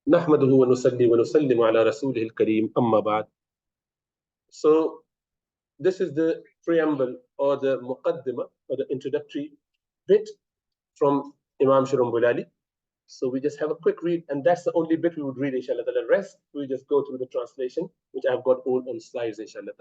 نحمده ونصلي ونسلم على رسوله الكريم أما بعد. So this is the preamble or the muqaddimah or the introductory bit from Imam Shirambulali. So we just have a quick read, and that's the only bit we would read, inshallah. The rest we just go through the translation, which I've got all on slides, inshallah.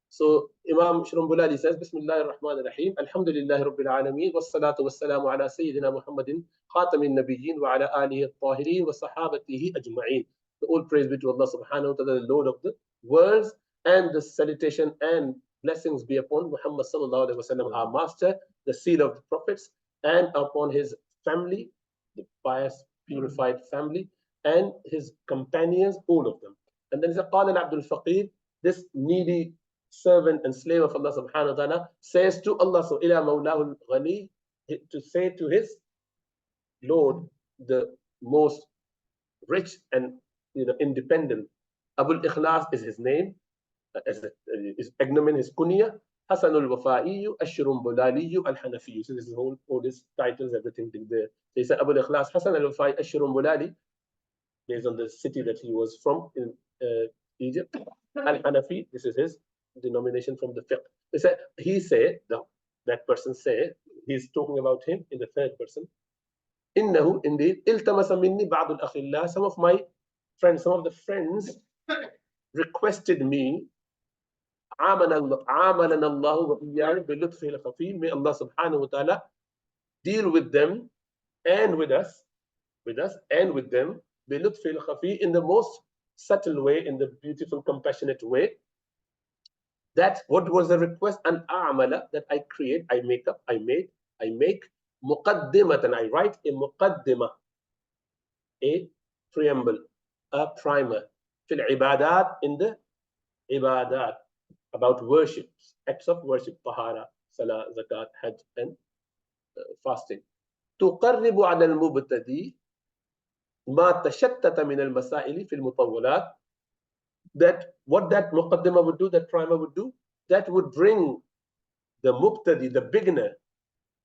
So Imam Shirambulali says, Bismillahir Rahmanir Rahim, Alhamdulillahi Rabbil Alameen, wassalatu wassalamu ala Sayyidina Muhammadin, Khatamin Nabiyyin, wa ala alihi at-tahirin, wa sahabatihi ajma'in. The all praise be to Allah subhanahu wa ta'ala, the Lord of the worlds, and the salutation and blessings be upon Muhammad sallallahu alaihi wasallam, our master, the seal of the prophets, and upon his family, the pious, purified family, and his companions, all of them. And then he said, Qala Abdul Faqir, this needy servant and slave of Allah subhanahu wa ta'ala says to Allah, so ila mawlahu ghani, to say to his Lord, the most rich and independent. Abul Ikhlas is his name, his agnomen, his kunya. Hasanul Wafa'iyu, Ashrumbulaliyu, Al-Hanafiyu. So this is all his titles, everything there. So he said Abul Ikhlas, Hasan al-Wafa'i, Ashrumbulali, based on the city that he was from in Egypt. Al-Hanafi, this is his denomination from the fiqh. That person said, he's talking about him in the third person. Innahu, indeed, iltamasa minni ba'd al-akhillah, some of my friends, some of the friends requested me, amalana Allahu wa iyyahu bi lutfihi al-khafi, may Allah subhanahu wa ta'ala deal with them and with us and with them, bi lutfihi al-khafi, in the most subtle way, in the beautiful, compassionate way. That what was the request? An a'mala, that I create, I make up, I make muqaddimatan, I write a muqaddimah, a preamble, a primer, fil ibadat, in the ibadat, about worship, acts of worship, tahara, salah, zakat, hajj, and fasting. Tuqarribu ala al-mubtadi ma tashattata min al-masaili fil mutawwalat. That what that muqaddimah would do, that primer would do, that would bring the mubtadi, the beginner,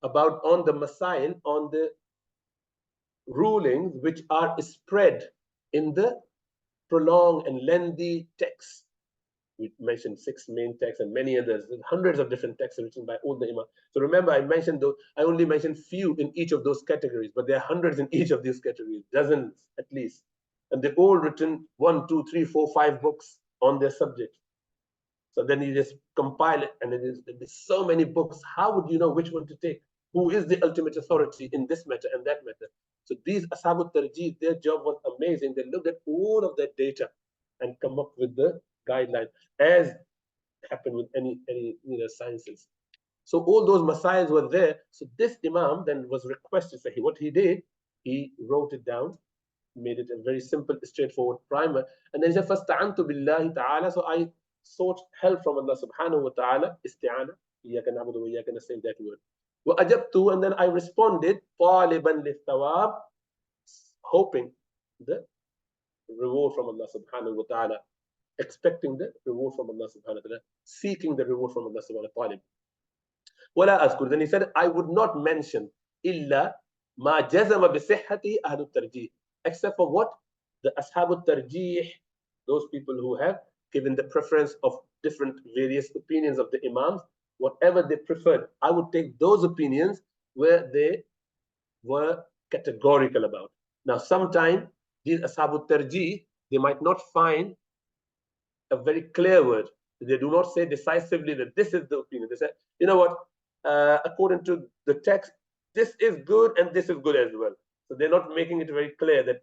about on the masail, on the rulings which are spread in the prolonged and lengthy texts. We mentioned 6 main texts and many others, hundreds of different texts written by all the imams. So remember, I only mentioned few in each of those categories, but there are hundreds in each of these categories, dozens at least. And they've all written 1, 2, 3, 4, 5 books on their subject. So then you just compile it, and there's so many books. How would you know which one to take? Who is the ultimate authority in this matter and that matter? So these Ashab al-Tarjih, their job was amazing. They looked at all of that data and come up with the guideline, as happened with any sciences. So all those masails were there. So this Imam then was requested. So what he did, he wrote it down, made it a very simple, straightforward primer, and then he said, "Fasta'antu billahi ta'ala." So I sought help from Allah subhanahu wa ta'ala. Isti'ana. Iyyaka na'budu wa iyyaka nasta'in, that word. Wa ajabtu, and then I responded, "Taliban lithawab," hoping the reward from Allah subhanahu wa ta'ala, expecting the reward from Allah subhanahu wa ta'ala, seeking the reward from Allah subhanahu wa ta'ala. Wala azkur. Then he said, I would not mention illa ma jazama bi sihhati ahlu tarjih, except for what the ashab al-tarjih, those people who have given the preference of different various opinions of the imams, whatever they preferred, I would take those opinions where they were categorical about. Now, sometimes these ashab al-tarjih, they might not find a very clear word. They do not say decisively that this is the opinion. They say, you know what, according to the text, this is good and this is good as well. So they're not making it very clear that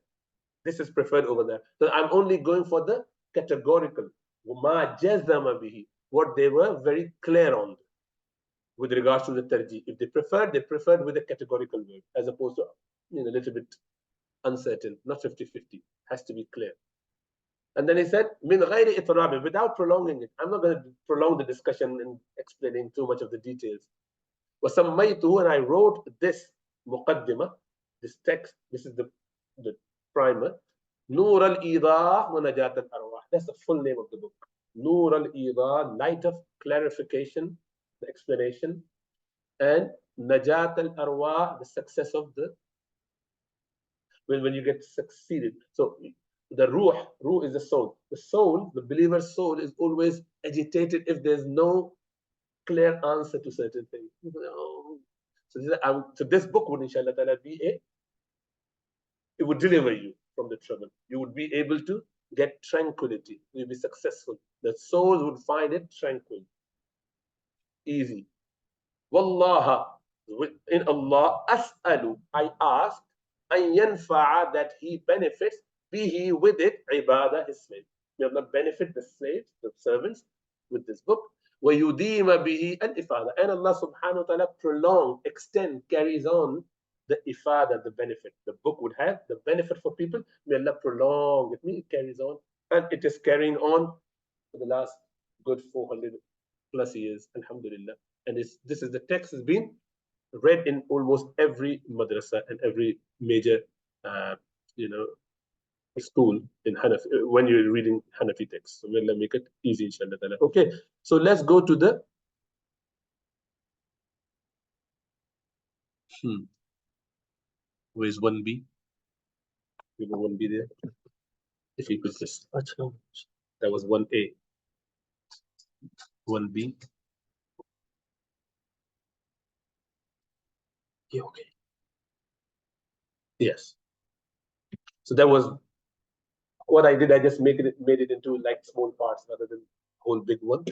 this is preferred over there. So I'm only going for the categorical, what they were very clear on with regards to the tarjih. If they preferred with a categorical word, as opposed to a little bit uncertain, not 50-50, has to be clear. And then he said, min ghayri itrabi, without prolonging it. I'm not going to prolong the discussion and explaining too much of the details. وَسَمَّيْتُهُ, and I wrote this muqaddimah, this text, this is the primer, NUR al-IDAAH wa Najat al-Arwah. That's the full name of the book. NUR al-IDAAH, light of clarification, the explanation, and Najat al-Arwah, the success of the when you get succeeded. So the ruh is the soul. The soul, the believer's soul, is always agitated if there's no clear answer to certain things. Oh. So this book would, inshallah, be it would deliver you from the trouble. You would be able to get tranquility. You'll be successful. The souls would find it tranquil, easy. Wallaha, in Allah, as'alu, I ask, an yanfa'a, that He benefits, bihi, with it, ibadah, His slaves. May Allah benefit the slaves, the servants, with this book. وَيُدِيمَ بِهِ الْإِفَادَةِ, and Allah subhanahu wa ta'ala prolong, extend, carries on the ifada, the benefit. The book would have the benefit for people. May Allah prolong it. It carries on, and it is carrying on for the last good 400 plus years, alhamdulillah. And this is the text has been read in almost every madrasa and every major, school in Hanafi, when you're reading Hanafi texts. So we'll make it easy, inshallah. Okay, so let's go to the where's 1B? You know 1B there? If you could just, that was 1A. 1B. Yeah, okay. Yes. So that was what I did. I just made it into like small parts rather than whole big one.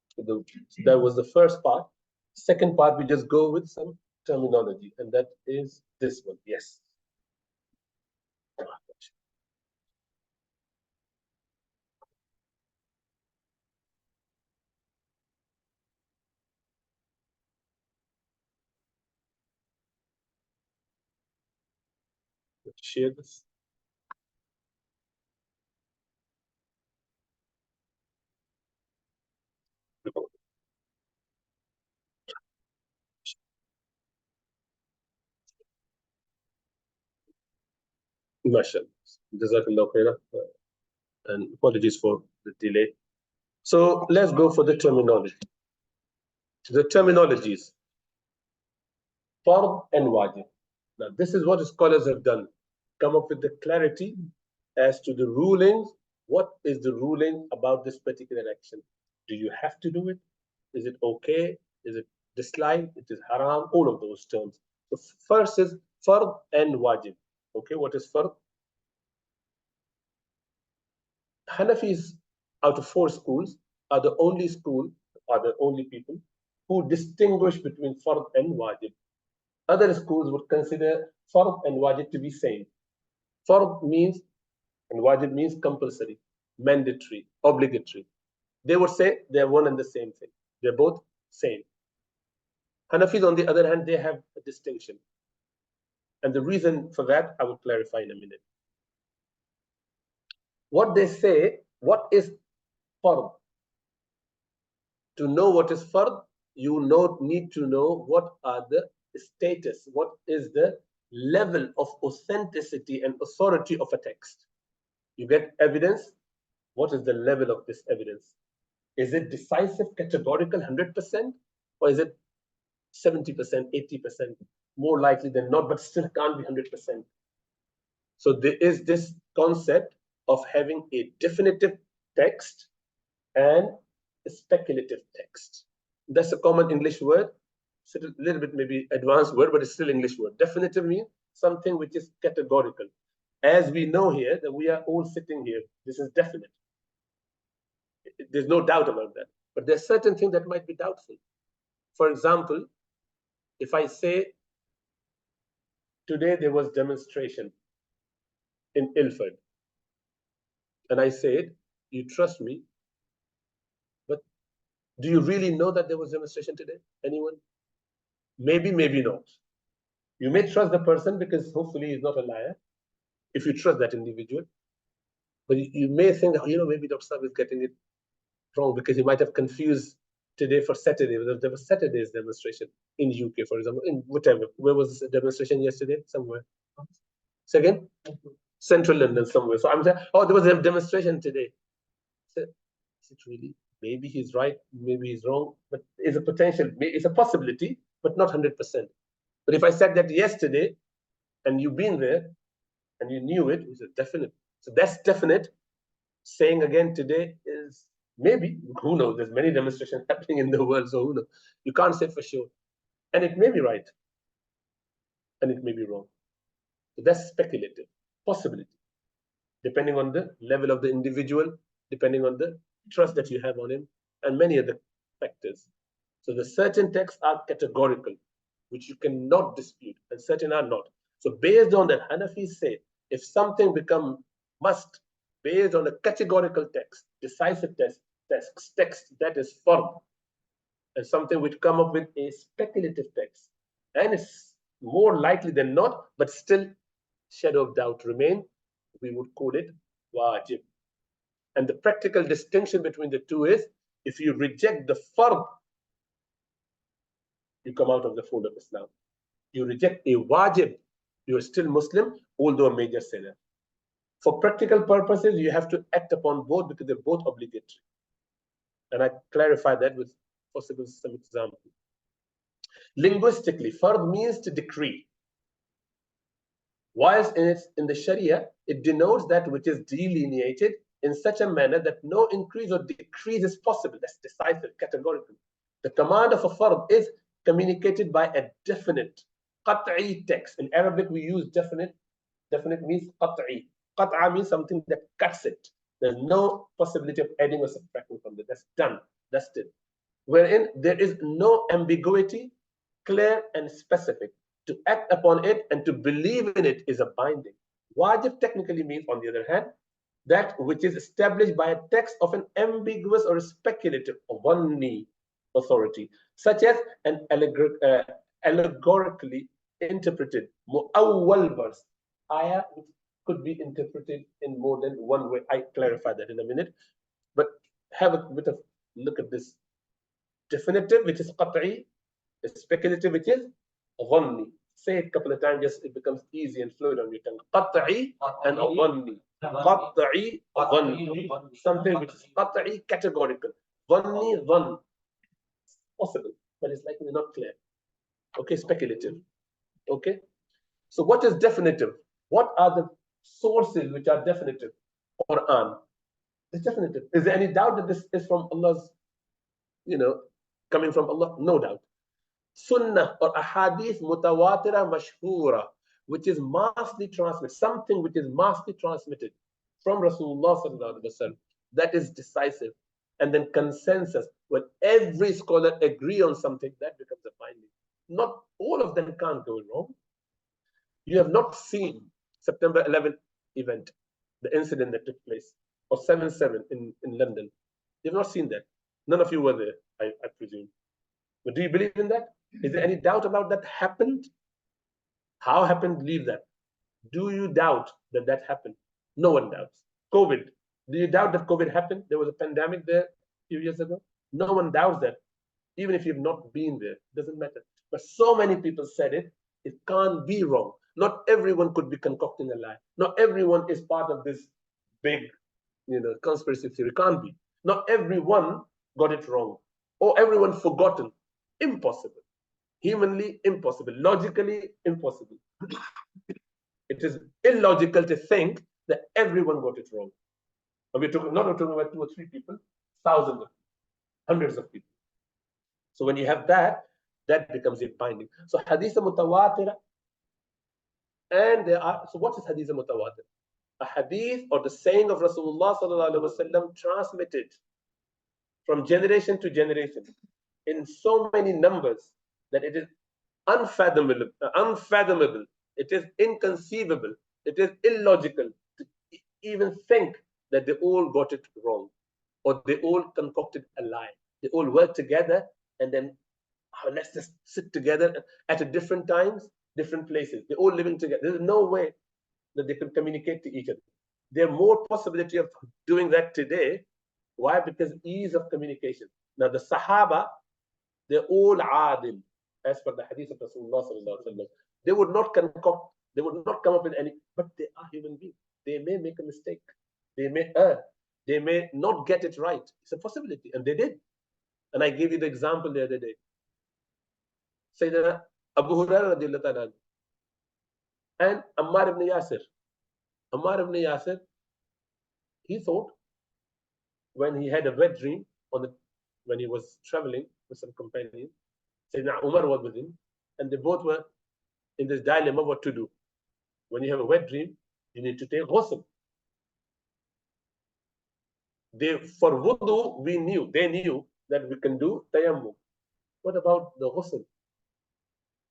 So that was the first part. Second part, we just go with some terminology, and that is this one. Yes. Let's share this. Mashallah. Jazakallah khairah. And apologies for the delay. So let's go for the terminology. The terminologies. Fard and wajib. Now, this is what scholars have done. Come up with the clarity as to the rulings. What is the ruling about this particular action? Do you have to do it? Is it okay? Is it disliked? It is haram? All of those terms. So first is fard and wajib. Okay, what is fard? Hanafis, out of 4 schools, are the only people who distinguish between fard and wajib. Other schools would consider fard and wajib to be same. Fard means, and wajib means compulsory, mandatory, obligatory. They would say they're one and the same thing. They're both same. Hanafis, on the other hand, they have a distinction. And the reason for that, I will clarify in a minute. What they say, what is fard? To know what is fard, you need to know what are the status, what is the level of authenticity and authority of a text. You get evidence. What is the level of this evidence? Is it decisive, categorical, 100%? Or is it 70%, 80%? More likely than not, but still can't be 100%. So there is this concept of having a definitive text and a speculative text. That's a common English word. It's a little bit maybe advanced word, but it's still English word. Definitive means something which is categorical. As we know here, that we are all sitting here, this is definite. There's no doubt about that. But there's certain things that might be doubtful. For example, if I say, today there was demonstration in Ilford, and I said, you trust me, but do you really know that there was demonstration today? Anyone? Maybe, maybe not. You may trust the person because hopefully he's not a liar, if you trust that individual. But you may think, maybe Dr. Saab is getting it wrong because he might have confused today for Saturday. There was Saturday's demonstration in UK, for example, in whatever. Where was the demonstration yesterday? Somewhere. Second? Central London, somewhere. So I'm saying, there was a demonstration today. So, is it really? Maybe he's right, maybe he's wrong, but it's a potential, it's a possibility, but not 100%. But if I said that yesterday, and you've been there, and you knew it, it's a definite. So that's definite. Saying again today is maybe, who knows? There's many demonstrations happening in the world, so who knows? You can't say for sure. And it may be right, and it may be wrong. So that's speculative, possibility, depending on the level of the individual, depending on the trust that you have on him, and many other factors. So the certain texts are categorical, which you cannot dispute, and certain are not. So based on that, Hanafis say, if something become must, based on a categorical text, decisive text that is firm, and something which come up with a speculative text, and it's more likely than not, but still shadow of doubt remain, we would call it wajib. And the practical distinction between the two is, if you reject the fard, you come out of the fold of Islam. You reject a wajib, you are still Muslim, although a major sinner. For practical purposes, you have to act upon both because they're both obligatory. And I clarify that with possible some example. Linguistically, fard means to decree. Whilst in the Sharia, it denotes that which is delineated in such a manner that no increase or decrease is possible. That's decisive, categorical. The command of a fard is communicated by a definite, qat'i text. In Arabic, we use definite. Definite means qat'i. Qat'a means something that cuts it. There's no possibility of adding or subtracting from it. That's done. That's it. Wherein there is no ambiguity, clear and specific. To act upon it and to believe in it is a binding. Wajib technically means, on the other hand, that which is established by a text of an ambiguous or speculative or one-knee authority, such as an allegorically interpreted mu'awwal verse, ayah, which could be interpreted in more than one way. I clarify that in a minute, but have a bit of look at this. Definitive, which is qat'i, speculative, which is ghanni. Say it a couple of times, just it becomes easy and fluid on your tongue. Qat'i and ghanni. Qat'i, ghanni. Something which is qat'i, categorical. Ghanni, ghann. Possible, but it's likely not clear. Okay, speculative. Okay. So what is definitive? What are the sources which are definitive? Quran. It's definitive. Is there any doubt that this is from Allah's, coming from Allah? No doubt. Sunnah or ahadith mutawatira mashhura, which is massively transmitted, something which is massively transmitted from Rasulullah sallallahu alaihi wasallam, that is decisive. And then consensus, when every scholar agree on something, that becomes a binding. Not all of them can't go wrong. You have not seen September 11th event, the incident that took place, or 7/7 in London. You've not seen that. None of you were there, I presume. But do you believe in that? Is there any doubt about that happened? How happened? Leave that. Do you doubt that that happened? No one doubts. COVID. Do you doubt that COVID happened? There was a pandemic there a few years ago. No one doubts that. Even if you've not been there, it doesn't matter. But so many people said it, it can't be wrong. Not everyone could be concocting a lie. Not everyone is part of this big, conspiracy theory. Can't be. Not everyone got it wrong. Or everyone forgotten. Impossible. Humanly impossible. Logically impossible. It is illogical to think that everyone got it wrong. And we're not talking about 2 or 3 people, thousands of people, hundreds of people. So when you have that, that becomes a binding. So hadith mutawatira, and there are, so what is hadith mutawatir? A hadith or the saying of Rasulullah sallallahu alaihi wasallam transmitted from generation to generation in so many numbers that it is unfathomable, it is inconceivable, it is illogical to even think that they all got it wrong, or they all concocted a lie. They all worked together, and then let's just sit together at a different times, different places. They're all living together. There's no way that they can communicate to each other. There's more possibility of doing that today. Why? Because ease of communication. Now the Sahaba, they're all adil, as per the hadith of Rasulullah sallallahu alaihi wasallam. They would not concoct, they would not come up with any, but they are human beings. They may make a mistake. They may err. They may not get it right. It's a possibility, and they did. And I gave you the example the other day. Sayyidina Abu Hurairah radiallahu ta'ala and Ammar ibn Yasir. Ammar ibn Yasir, he thought when he had a wet dream when he was traveling with some companions, Sayyidina Umar was with him, and they both were in this dilemma what to do. When you have a wet dream, you need to take ghusl. For wudu, they knew that we can do tayammum. What about the ghusl?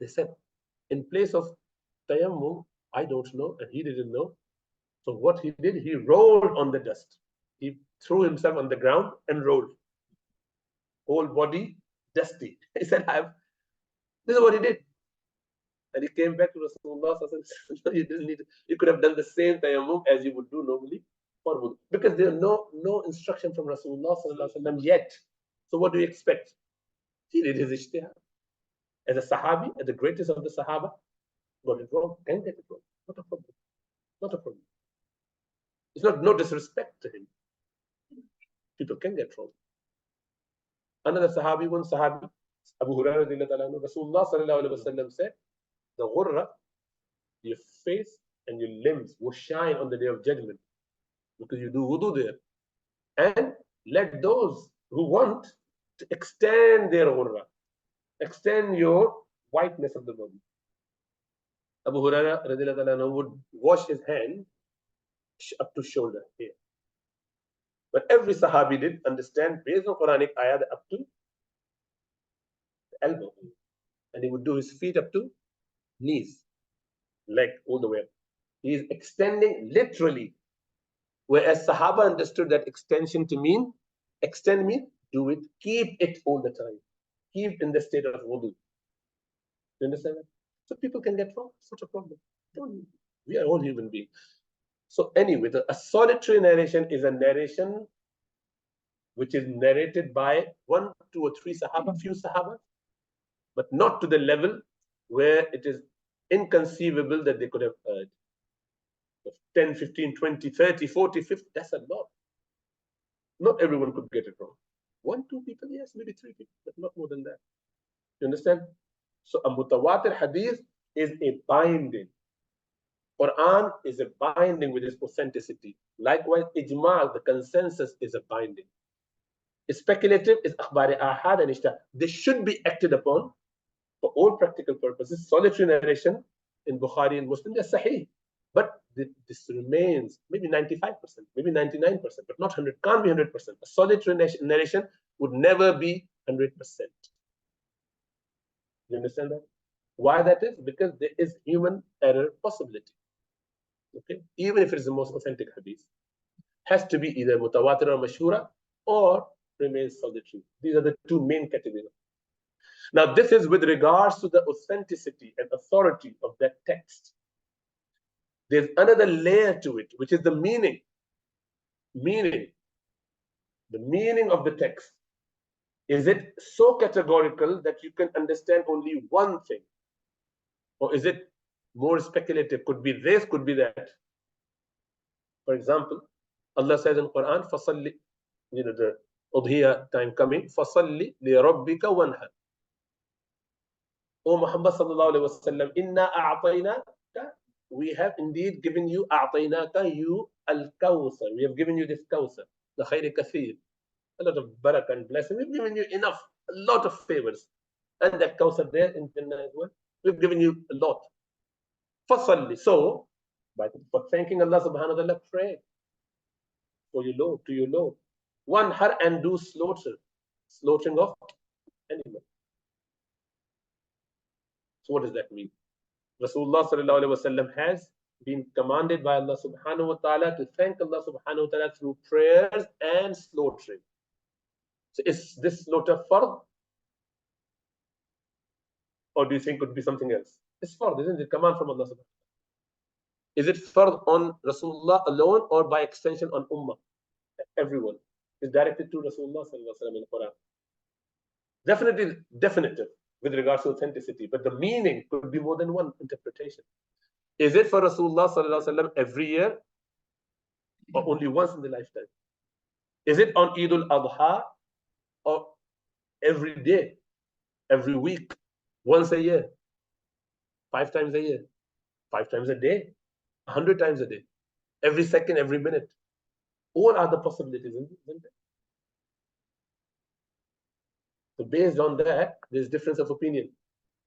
They said, in place of tayammum, I don't know, and he didn't know. So what he did, he rolled on the dust. He threw himself on the ground and rolled. Whole body dusty. He said, this is what he did. And he came back to Rasulullah. You didn't need. You could have done the same tayammum as you would do normally for wudu, because there are no instruction from Rasulullah yet. So what do you expect? He did his ijtihad. As a Sahabi, as the greatest of the Sahaba, got it wrong, can get it wrong. Not a problem. Not a problem. It's no disrespect to him. People can get wrong. Another Sahabi, one Sahabi, Abu Hurairah, Rasulullah sallallahu alaihi wasallam said, the ghurra, your face and your limbs will shine on the day of judgment because you do wudu there. And let those who want to extend their ghurra, extend your whiteness of the body. Abu Hurairah would wash his hand up to shoulder here. But every Sahabi did understand based on Quranic ayah up to the elbow. And he would do his feet up to knees, leg all the way up. He is extending literally. Whereas Sahaba understood that extension to mean, extend mean, do it, keep it all the time. Keep in the state of wudu. You understand that? So people can get wrong. It's not a problem. We are all human beings. So anyway, a solitary narration is a narration which is narrated by 1, 2, or 3 Sahaba, few Sahaba, but not to the level where it is inconceivable that they could have heard. 10, 15, 20, 30, 40, 50, that's a lot. Not everyone could get it wrong. 1, 2 people, yes, maybe 3 people, but not more than that. You understand? So a mutawatir hadith is a binding. Quran is a binding with its authenticity. Likewise, ijma', the consensus, is a binding. Speculative is akhbar ahad and ijtihad. They should be acted upon for all practical purposes. Solitary narration in Bukhari and Muslim, they're sahih. But this remains maybe 95%, maybe 99%, but not 100%, can't be 100%. A solitary narration would never be 100%. You understand that? Why that is? Because there is human error possibility. Okay? Even if it is the most authentic hadith. Has to be either mutawatir or mashhura or remains solitary. These are the 2 main categories. Now, this is with regards to the authenticity and authority of that text. There's another layer to it, which is the meaning. The meaning of the text. Is it so categorical that you can understand only one thing? Or is it more speculative? Could be this, could be that. For example, Allah says in Quran, فَصَلِّ, the Udhiyah time coming, فَصَلِّ لِرَبِّكَ وَانْحَرْ. O Muhammad sallallahu alayhi wa sallam, inna a'tainaka, we have indeed given you, a'tainaka, you al-kawthar. We have given you this kawthar, the khayr kathir, a lot of barakah and blessing. We've given you enough, a lot of favors. And that kawthar there in Jannah as well. We've given you a lot. Fasalli. So, for thanking Allah subhanahu wa ta'ala, pray for your Lord, to your Lord. Wanhar, and do slaughtering of animals. So what does that mean? Rasulullah sallallahu alaihi wasallam has been commanded by Allah subhanahu wa ta'ala to thank Allah subhanahu wa ta'ala through prayers and slaughtering. So is this slaughter fard? Or do you think it could be something else? It's fard, isn't it? Command from Allah subhanahu wa ta'ala. Is it fard on Rasulullah alone or by extension on Ummah? Everyone. It's directed to Rasulullah sallallahu alaihi wasallam in the Quran. Definitely definitive with regards to authenticity, but the meaning could be more than one interpretation. Is it for Rasulullah sallallahu alaihi wasallam every year or only once in the lifetime? Is it on Eid al-Adha or every day, every week, once a year, 5 times a year, 5 times a day, 100 times a day? every second, every minute. All are the possibilities, isn't it? So based on that, there's difference of opinion.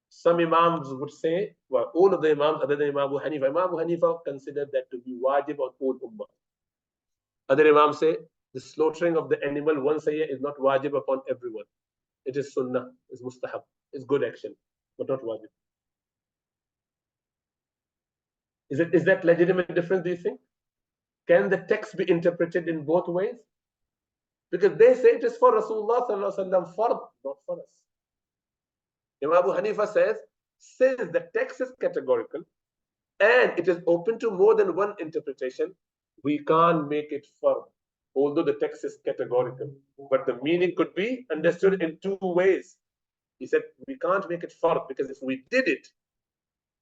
Some Imams would say, well, all of the Imams other than Imam Abu Hanifa. Imam Abu Hanifa considered that to be wajib on all ummah. Other Imams say the slaughtering of the animal once a year is not wajib upon everyone. It is sunnah, it's mustahab, it's good action, but not wajib. Is that legitimate difference, do you think? Can the text be interpreted in both ways? Because they say it is for Rasulullah sallallahu alaihi wasallam, fard, not for us. Imam Abu Hanifa says, since the text is categorical and it is open to more than one interpretation, we can't make it fard, although the text is categorical. But the meaning could be understood in two ways. He said, we can't make it fard because if we did it,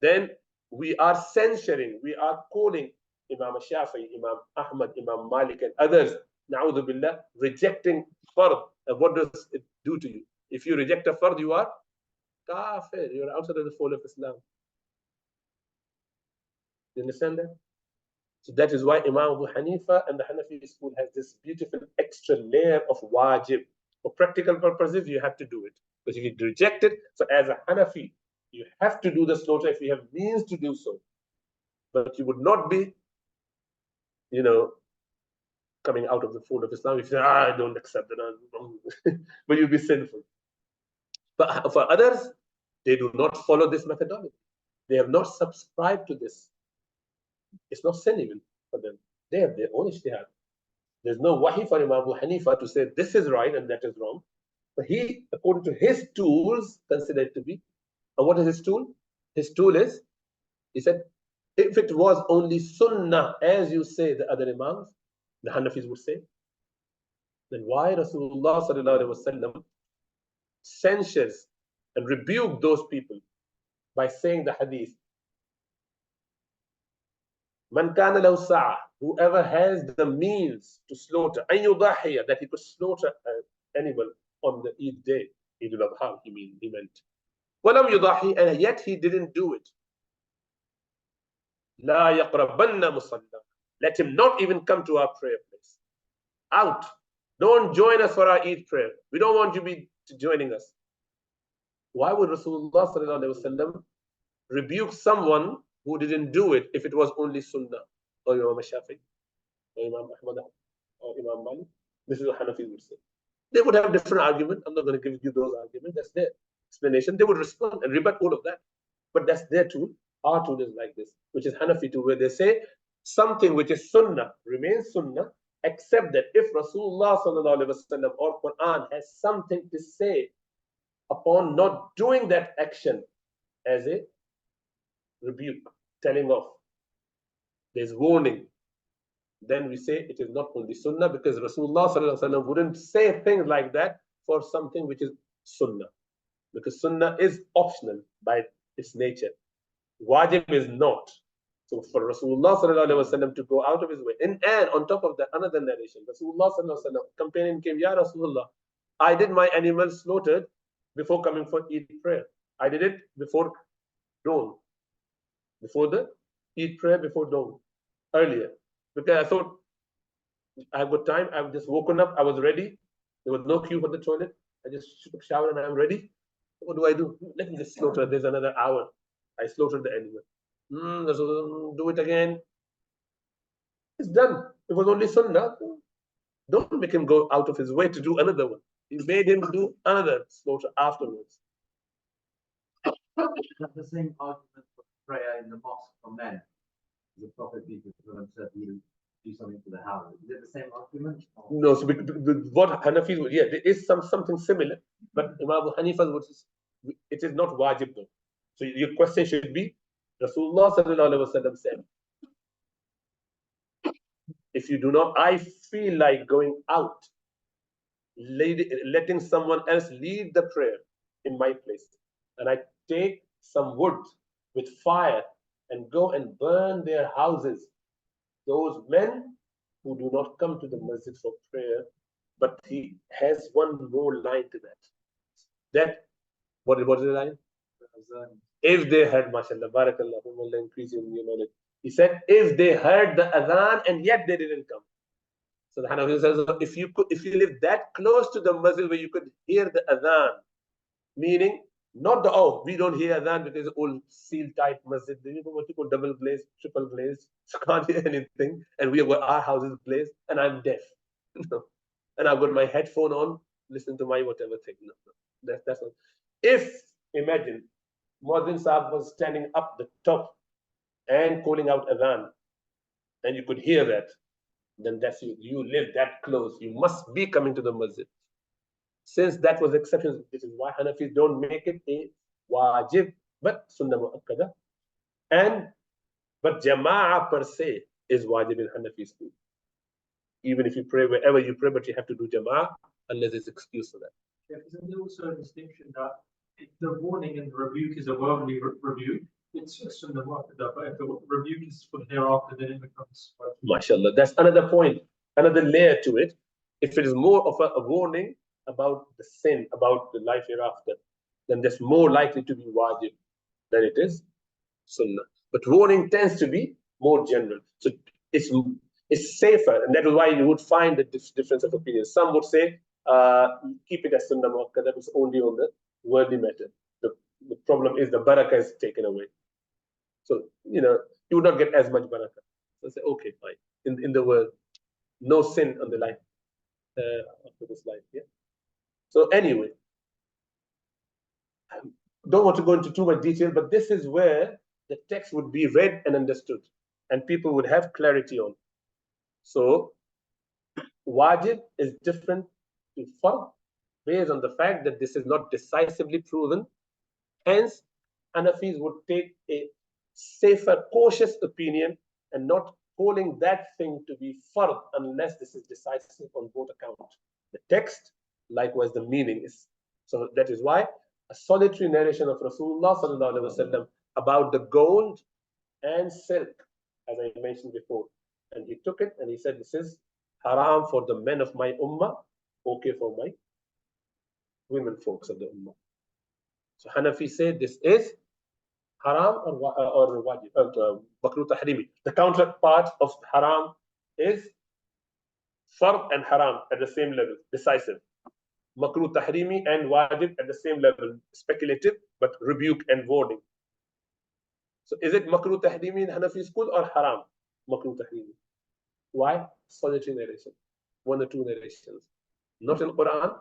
then we are censuring, we are calling Imam Shafi'i, Imam Ahmad, Imam Malik, and others, na'udhu billah, rejecting fard. And what does it do to you? If you reject a fard, you are kafir, you're outside of the fold of Islam. You understand that? So that is why Imam Abu Hanifa and the Hanafi school has this beautiful extra layer of wajib. For practical purposes, you have to do it. Because if you reject it, so as a Hanafi, you have to do the slaughter if you have means to do so. But you would not be, coming out of the fold of Islam if you say, I don't accept it, but you'll be sinful. But for others, they do not follow this methodology. They have not subscribed to this. It's not sin even for them. They have their own ijtihad. There's no wahi for Imam Abu Hanifa to say this is right and that is wrong. But he, according to his tools, considered it to be. And what is his tool? His tool is, he said, if it was only sunnah, as you say, the other Imams, the Hanafis would say, then why Rasulullah sallallahu alaihi wasallam censures and rebuked those people by saying the hadith, Man kana lahu sa'a, whoever has the means to slaughter, an yudahiya, that he could slaughter an animal on the Eid day, Eid al-Adha, he meant. Walam yudahi, and yet he didn't do it. La yaqrabanna musalla. Let him not even come to our prayer place. Out. Don't join us for our Eid prayer. We don't want you to be joining us. Why would Rasulullah sallallahu alaihi wasallam rebuke someone who didn't do it if it was only sunnah? Or Imam Shafi'i, or Imam Ahmad, or Imam Malik? This is what Hanafis would say. They would have different arguments. I'm not going to give you those arguments. That's their explanation. They would respond and rebut all of that. But that's their tool. Our tool is like this, which is Hanafi tool, where they say something which is sunnah remains sunnah, except that if Rasulullah sallallahu alaihi wasallam or Quran has something to say upon not doing that action as a rebuke, telling off, there's warning, then we say it is not only sunnah, because Rasulullah sallallahu alaihi wasallam wouldn't say things like that for something which is sunnah, because sunnah is optional by its nature. Wajib is not. So for Rasulullah sallallahu alaihi wasallam to go out of his way, and on top of that, another narration, Rasulullah sallallahu alaihi wasallam, companion came, Ya Rasulullah, I did my animal slaughtered before coming for Eid prayer. I did it before dawn, before the Eid prayer, before dawn, earlier, because I thought I've got time. I've just woken up. I was ready. There was no queue for the toilet. I just took a shower and I'm ready. What do? Let me just slaughter. There's another hour. I slaughtered the animal. Do it again. It's done. It was only sunnah. Don't make him go out of his way to do another one. He made him do another slaughter afterwards. That's the same argument for prayer in the mosque for men. The Prophet said you do something to the house. Is it the same argument? Or? No, so what Hanafis would, yeah, there is something similar, but Imam Abu Hanifa would, it is not wajib though. So your question should be, Rasulullah sallallahu alaihi wasallam said, if you do not, I feel like going out, letting someone else lead the prayer in my place, and I take some wood with fire and go and burn their houses. Those men who do not come to the masjid for prayer, but he has one more line to that. That, what is the line? If they had, mashallah, barakallah, Allah increase in your knowledge. He said, if they heard the adhan and yet they didn't come. So the Hanafi says, if you live that close to the masjid where you could hear the adhan, meaning not the, oh, we don't hear adhan because it's all seal tight masjid, you know what you call double glazed, triple glazed, so can't hear anything, and we have got our houses glazed, and I'm deaf. And I've got my headphone on, listen to my whatever thing. No. That's not. If, imagine, Muazzin Sahib was standing up the top and calling out adhan, and you could hear that, then that's you. You live that close. You must be coming to the masjid. Since that was exception, this is why Hanafis don't make it a wajib, but sunnah mu'akkada. But jama'ah per se is wajib in Hanafi school. Even if you pray wherever you pray, but you have to do jama'ah unless there's excuse for that. Yeah, isn't there also a distinction that if the warning and the rebuke is a verbally rebuke, it's a sunnah mu'akkada, but if the rebuke is for hereafter, then it becomes MashaAllah. That's another point, another layer to it. If it is more of a warning about the sin, about the life hereafter, then that's more likely to be wajib than it is sunnah. But warning tends to be more general. So it's safer, and that is why you would find the difference of opinion. Some would say, keep it as sunnah mu'akkada, it's only on the worldly matter. The problem is the barakah is taken away. So, you would not get as much barakah. So I say, okay, fine. In the world, no sin on the life, after this life, yeah. So anyway, don't want to go into too much detail, but this is where the text would be read and understood, and people would have clarity on. So, wajib is different to fard based on the fact that this is not decisively proven. Hence, Hanafis would take a safer, cautious opinion and not calling that thing to be fard unless this is decisive on both accounts. The text, likewise the meaning is. So that is why a solitary narration of Rasulullah sallallahu alaihi wasallam about the gold and silk, as I mentioned before, and he took it and he said, this is haram for the men of my ummah, okay for my women folks of the ummah. So Hanafi said this is haram or wajib, makruh tahrimi. The counterpart of haram is fard and haram at the same level, decisive. Makruh tahrimi and wajib at the same level, speculative, but rebuke and warning. So is it makruh tahrimi in Hanafi school or haram? Makruh tahrimi. Why? Solitary narration. One or two narrations. Not in Quran.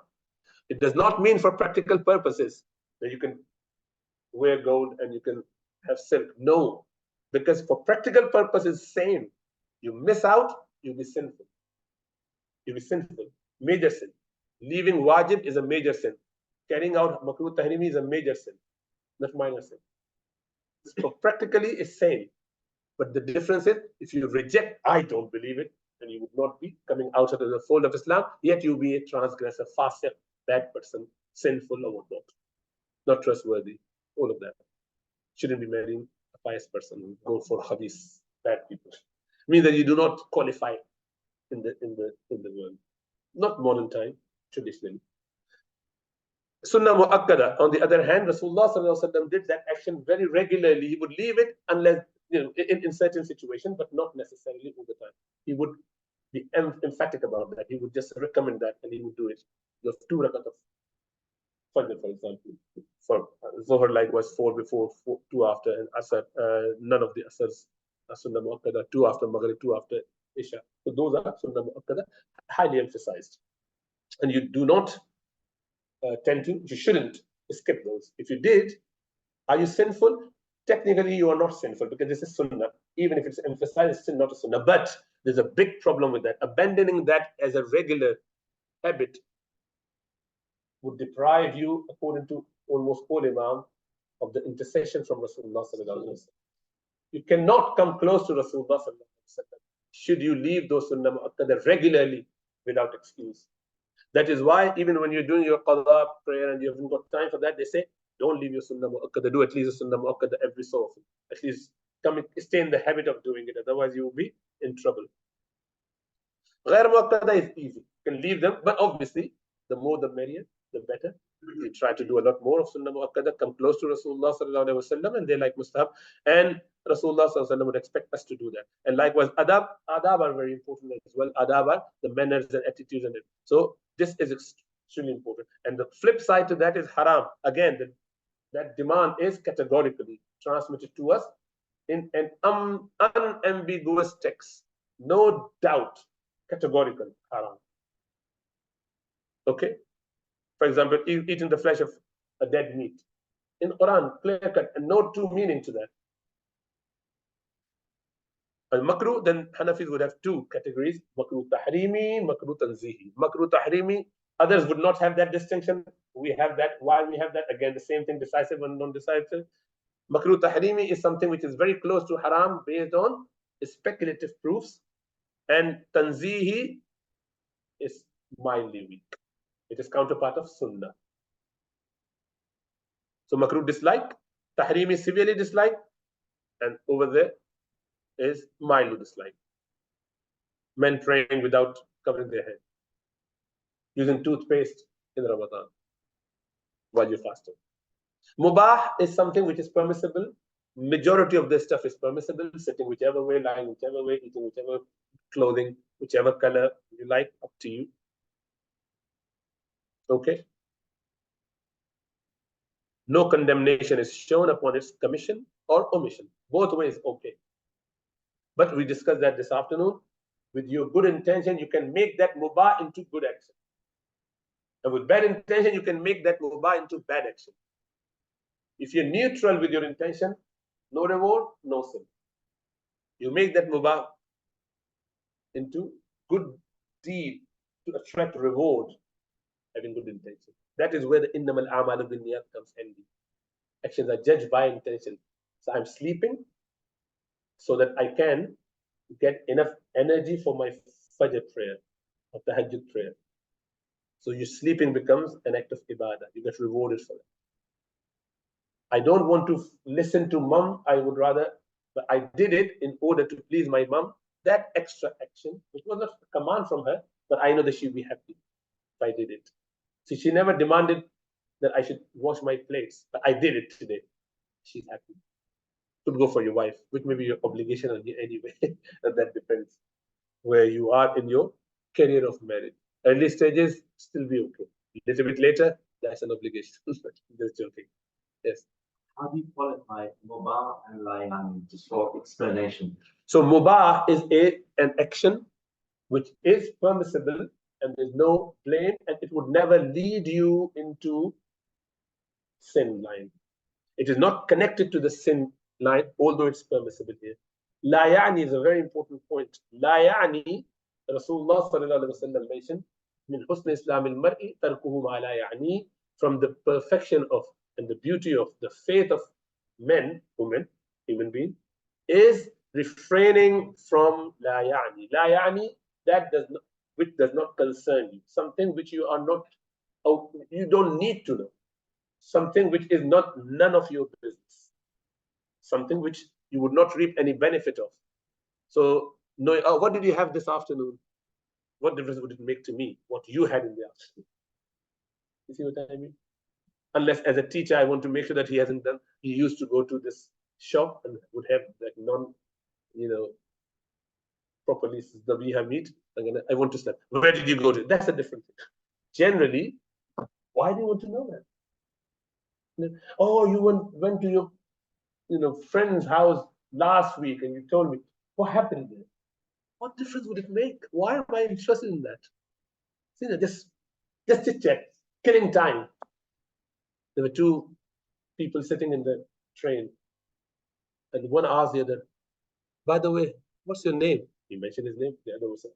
It does not mean for practical purposes that you can wear gold and you can have silk. No. Because for practical purposes, same. You miss out, you'll be sinful. You'll be sinful. Major sin. Leaving wajib is a major sin. Carrying out makruh tahrimi is a major sin, not minor sin. So practically it's same. But the difference is, if you reject, I don't believe it, then you would not be coming out of the fold of Islam, yet you'll be a transgressor, fasiq, bad person, sinful or whatnot. Not trustworthy. All of that. Shouldn't be marrying a pious person, go for hadith, bad people. Means that you do not qualify in the world. Not modern time, traditionally. Sunnah mu'akkada, on the other hand, Rasulullah sallallahu alaihi wasallam did that action very regularly. He would leave it unless, in certain situations, but not necessarily all the time. He would be emphatic about that. He would just recommend that, and he would do it. You have 2 rakat of Fajr, for example. For Zohar, likewise, 4 before, 2 after, and Asr, none of the Asrs are Sunnah mu'akkada, 2 after Maghrib, 2 after Isha. So those are Sunnah mu'akkada, highly emphasized. And you do not you shouldn't skip those. If you did, are you sinful? Technically, you are not sinful because this is sunnah. Even if it's emphasized, it's still not a sunnah. But there's a big problem with that. Abandoning that as a regular habit would deprive you, according to almost all imam, of the intercession from Rasulullah sallallahu alaihi wasallam. You cannot come close to Rasulullah sallallahu alaihi wasallam should you leave those sunnah mu'akkada regularly without excuse. That is why even when you're doing your qadha prayer and you haven't got time for that, they say, don't leave your sunnah mu'akkada. Do at least a sunnah mu'akkada every so often. At least stay in the habit of doing it. Otherwise, you will be in trouble. Ghair mu'akkada is easy. You can leave them, but obviously, the more the merrier, the better. They try to do a lot more of Sunnah Muakkada, come close to Rasulullah sallallahu alaihi wasallam, and they like Mustahab. And Rasulullah sallallahu alaihi wasallam would expect us to do that. And likewise, adab are very important as well. Adab are the manners and attitudes and it. So this is extremely important. And the flip side to that is haram. Again, that demand is categorically transmitted to us in an unambiguous text. No doubt, categorical haram. Okay? For example, eating the flesh of a dead meat. In Quran, clear cut, and no true meaning to that. And makruh, then Hanafis would have two categories: makruh tahrimi, makruh tanzihi. Makruh tahrimi, others would not have that distinction. We have that. Why we have that? Again, the same thing: decisive and non-decisive. Makruh tahrimi is something which is very close to haram based on speculative proofs, and tanzihi is mildly weak. It is counterpart of sunnah. So makruh dislike, tahrim is severely disliked, and over there is mildly disliked. Men praying without covering their head, using toothpaste in Ramadan while you're fasting. Mubah is something which is permissible. Majority of this stuff is permissible, sitting whichever way, lying whichever way, eating whichever clothing, whichever color you like, up to you. Okay. No condemnation is shown upon its commission or omission. Both ways okay. But we discussed that this afternoon. With your good intention, you can make that mubah into good action. And with bad intention, you can make that mubah into bad action. If you're neutral with your intention, no reward, no sin. You make that mubah into good deed to attract reward, having good intention. That is where the innamal a'malu binniyat comes handy. Actions are judged by intention. So I'm sleeping so that I can get enough energy for my Fajr prayer, or Tahajjud prayer. So your sleeping becomes an act of ibadah. You get rewarded for it. I don't want to listen to mom. I would rather, but I did it in order to please my mom. That extra action, which was not a command from her, but I know that she'll be happy if I did it. See, she never demanded that I should wash my plates, but I did it today. She's happy. Could go for your wife, which may be your obligation on you anyway. And that depends where you are in your career of marriage. Early stages, still be okay. A little bit later, that's an obligation. Just joking. Yes. How do you qualify mubah and layan, just for explanation? So mubah is an action which is permissible and there's no blame, and it would never lead you into sin line. It is not connected to the sin line, although it's permissible here. La ya'ni is a very important point. La ya'ni, Rasulullah sallallahu alaihi wasallam mentioned, min husn islam al-mar'i tarkuhu ma la ya'ni, from the perfection of and the beauty of the faith of men, women, human beings, is refraining from la ya'ni. La ya'ni, that does not, which does not concern you. Something which you are not, you don't need to know. Something which is not none of your business. Something which you would not reap any benefit of. So, no, what did you have this afternoon? What difference would it make to me? What you had in the afternoon? You see what I mean? Unless as a teacher, I want to make sure that he hasn't done, he used to go to this shop and would have like properly Dabiha meat. I want to start. Where did you go to? That's a different thing. Generally, why do you want to know that? Oh, you went to your friend's house last week and you told me what happened there. What difference would it make? Why am I interested in that? See, just chit chat, killing time. There were two people sitting in the train, and one asked the other, "By the way, what's your name?" He mentioned his name. The other one said,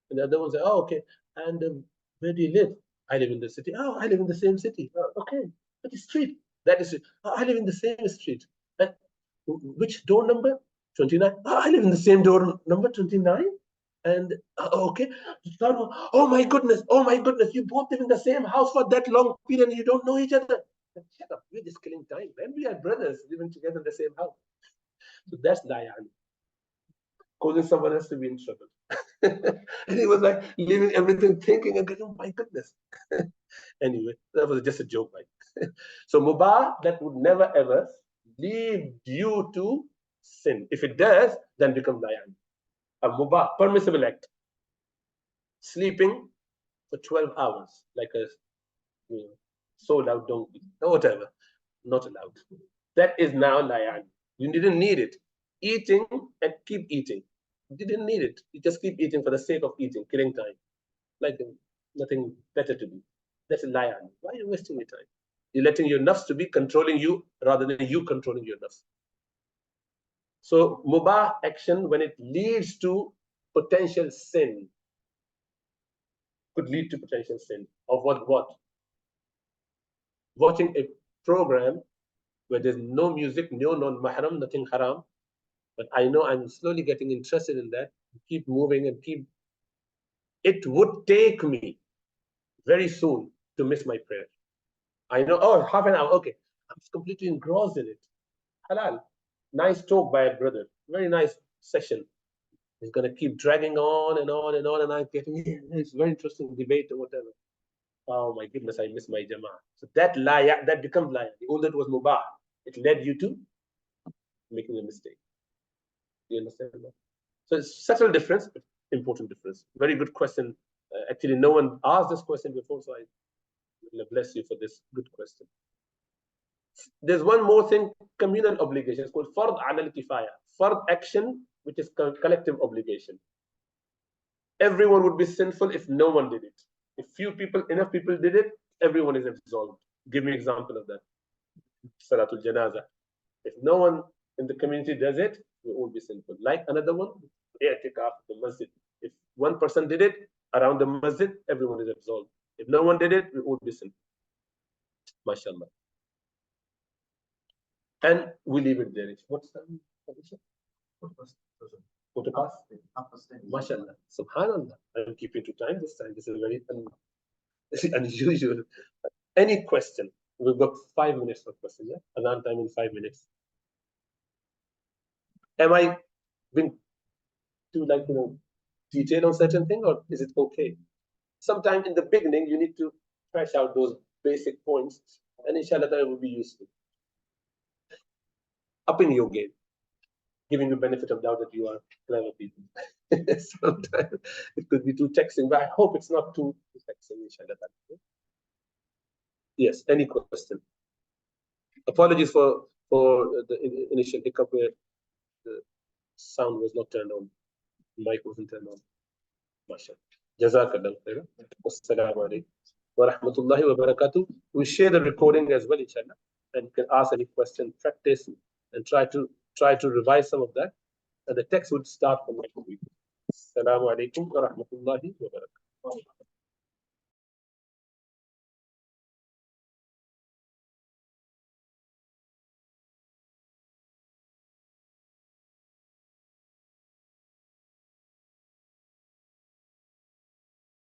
and the other one said, "Oh, okay. And where do you live?" "I live in the city." "Oh, I live in the same city." "Oh, okay. Which street?" "That is it." "Oh, I live in the same street." "And which door number?" 29. "Oh, I live in the same door number, 29. And okay. "Oh my goodness. Oh my goodness. You both live in the same house for that long period and you don't know each other." Shut up. We're just killing time. And we are brothers living together in the same house. So that's layani. Causing someone else to be in trouble. And he was like leaving everything, thinking and going, oh my goodness. Anyway, that was just a joke, right? So mubah, that would never ever lead you to sin. If it does, then become layan. A mubah, permissible act. Sleeping for 12 hours, like a sold out donkey, or whatever, not allowed. That is now layan. You didn't need it. Eating and keep eating. You didn't need it. You just keep eating for the sake of eating, killing time. Like nothing better to do. That's a layan. Why are you wasting your time? You're letting your nafs to be controlling you rather than you controlling your nafs. So mubah action, when it leads to potential sin, could lead to potential sin. Of what? Watching a program where there's no music, no non-mahram, nothing haram. But I know I'm slowly getting interested in that. Keep moving and keep. It would take me very soon to miss my prayer. I know, oh, half an hour, okay. I'm completely engrossed in it. Halal. Nice talk by a brother. Very nice session. He's going to keep dragging on and on and on, and I'm getting, it's very interesting debate or whatever. Oh my goodness, I miss my jama'ah. So that laya, that becomes laya. The older it was mubah, it led you to making a mistake. You understand that? So it's subtle difference, but important difference. Very good question. Actually, no one asked this question before, so I will bless you for this good question. There's one more thing, communal obligation. It's called fard ala al-kifaya. Fard action, which is collective obligation. Everyone would be sinful if no one did it. If enough people did it, everyone is absolved. Give me an example of that. Salatul Janazah. If no one in the community does it, we won't be sinful. Like another one, i'tikaf, the masjid. If one person did it around the masjid, everyone is absolved. If no one did it, we won't be sinful. MashaAllah. And we leave it there. What's that? Quarter past? MashaAllah. Subhanallah. I'm keeping to time this time. This is very unusual. Any question? We've got 5 minutes for question, yeah? Adhan time in 5 minutes. Am I being too detailed on certain thing, or is it okay? Sometime in the beginning, you need to thresh out those basic points, and inshallah that will be useful. Up in your game, giving you benefit of doubt that you are clever people. Sometimes it could be too taxing, but I hope it's not too taxing, inshallah. Yes, any question? Apologies for the initial hiccup where the sound was not turned on, the mic wasn't turned on. MashaAllah. Jazakallah khairan. Wassalamu alaikum wa rahmatullahi wa barakatuh. We share the recording as well, inshallah, and you can ask any question, practice, and try to revise some of that. And the text would start from next week. Assalamu alaikum wa rahmatullahi wa barakatuh.